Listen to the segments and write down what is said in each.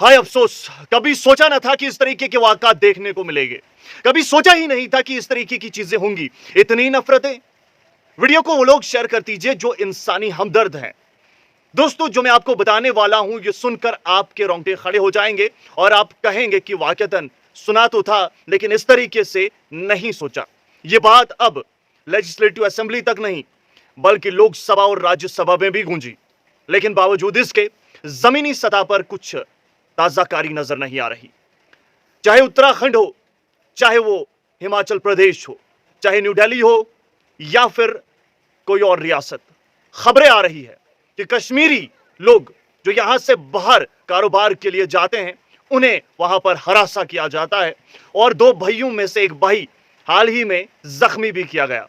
हाय अफसोस, कभी सोचा न था कि इस तरीके के वाक़यात देखने को मिलेंगे। कभी सोचा ही नहीं था कि इस तरीके की चीजें होंगी। इतनी नफरतें। वीडियो को वो लोग शेयर कर दीजिए जो इंसानी हमदर्द हैं। दोस्तों, जो मैं आपको बताने वाला हूं, ये सुनकर आपके रोंगटे खड़े हो जाएंगे और आप कहेंगे कि वाक़तन सुना तो था, लेकिन इस तरीके से नहीं सोचा। ये बात अब लेजिस्लेटिव असेंबली तक नहीं, बल्कि लोकसभा और राज्यसभा में भी गूंजी। लेकिन बावजूद इसके जमीनी सतह पर कुछ ताजाकारी नजर नहीं आ रही। चाहे उत्तराखंड हो, चाहे वो हिमाचल प्रदेश हो, चाहे न्यू दिल्ली हो या फिर कोई और रियासत, खबरें आ रही है कि कश्मीरी लोग जो यहां से बाहर कारोबार के लिए जाते हैं, उन्हें वहां पर हरासा किया जाता है और दो भाइयों में से एक भाई हाल ही में जख्मी भी किया गया।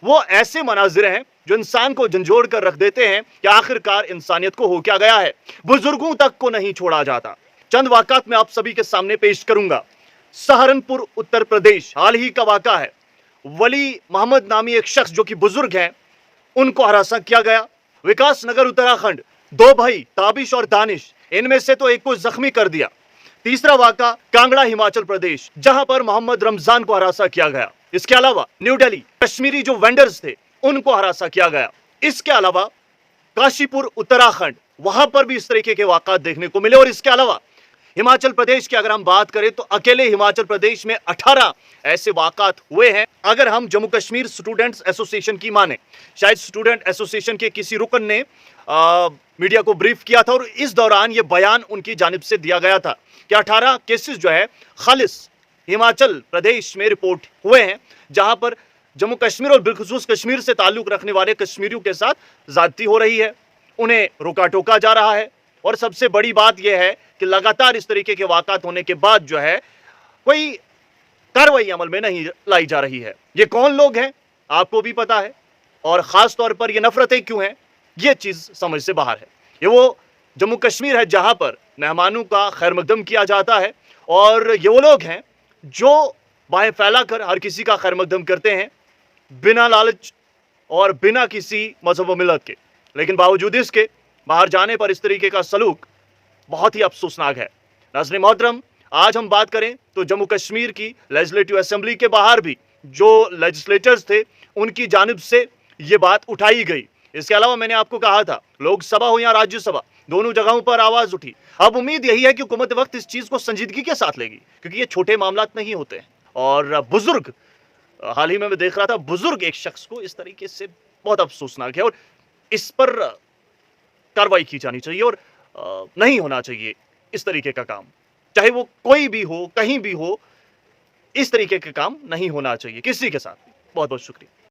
वो ऐसे मनाजिर हैं जो इंसान को झंझोड़ कर रख देते हैं कि आखिरकार इंसानियत को हो क्या गया है। बुजुर्गों तक को नहीं छोड़ा जाता। चंद वाक़ात मैं आप सभी के सामने पेश करूंगा। सहारनपुर उत्तर प्रदेश, हाल ही का वाक़ा है। वली मोहम्मद नामी एक शख्स जो कि बुजुर्ग हैं, उनको हरासा किया गया। विकास नगर उत्तराखंड, दो भाई ताबिश और दानिश, इनमें से तो एक को जख्मी कर दिया। तीसरा वाक़ा कांगड़ा हिमाचल प्रदेश, जहां पर मोहम्मद रमजान को हरासा किया गया। इसके अलावा न्यू दिल्ली, कश्मीरी जो वेंडर्स थे उनको हरासा किया गया। इसके अलावा काशीपुर उत्तराखंड, वहां पर भी इस तरीके के वाक़ात देखने को मिले। और इसके अलावा हिमाचल प्रदेश की अगर हम बात करें तो अकेले हिमाचल प्रदेश में 18 ऐसे वाक़ात हुए हैं। अगर हम जम्मू कश्मीर स्टूडेंट्स एसोसिएशन की माने, शायद स्टूडेंट एसोसिएशन के किसी रुकन ने मीडिया को ब्रीफ किया था और इस दौरान यह बयान उनकी जानिब से दिया गया था कि 18 केसेस जो है खालिस हिमाचल प्रदेश में रिपोर्ट हुए हैं, जहां पर जम्मू कश्मीर और बिलखुसूस कश्मीर से ताल्लुक रखने वाले कश्मीरियों के साथ ज्यादती हो रही है, उन्हें रोका टोका जा रहा है। और सबसे बड़ी बात यह है कि लगातार इस तरीके के वाक़ात होने के बाद जो है कोई कार्रवाई अमल में नहीं लाई जा रही है। ये कौन लोग हैं आपको भी पता है, और खास तौर पर ये नफरतें क्यों हैं, ये चीज समझ से बाहर है। ये वो जम्मू कश्मीर है जहां पर मेहमानों का खैर मकदम किया जाता है, और ये वो लोग हैं जो बाहें फैलाकर हर किसी का खैर मकदम करते हैं, बिना लालच और बिना किसी मजहब व मिल्लत के। लेकिन बावजूद इसके बाहर जाने पर इस तरीके का सलूक बहुत ही अफसोसनाक है। नाज़रीन मोहतरम, आज हम बात करें तो जम्मू कश्मीर की लेजिस्लेटिव असेंबली के बाहर भी जो लेजिस्लेटर्स थे, उनकी जानिब से ये बात उठाई गई। इसके अलावा मैंने आपको कहा था, लोकसभा हो या राज्यसभा, दोनों जगहों पर आवाज उठी। अब उम्मीद यही है कि हुकूमत वक्त इस चीज को संजीदगी के साथ लेगी, क्योंकि ये छोटे मामलात नहीं होते हैं। और बुजुर्ग, हाल ही में मैं देख रहा था, बुजुर्ग एक शख्स को इस तरीके से, बहुत अफसोसनाक है। और इस पर कार्रवाई की जानी चाहिए और नहीं होना चाहिए इस तरीके का काम। चाहे वो कोई भी हो, कहीं भी हो, इस तरीके के काम नहीं होना चाहिए किसी के साथ भी। बहुत बहुत शुक्रिया।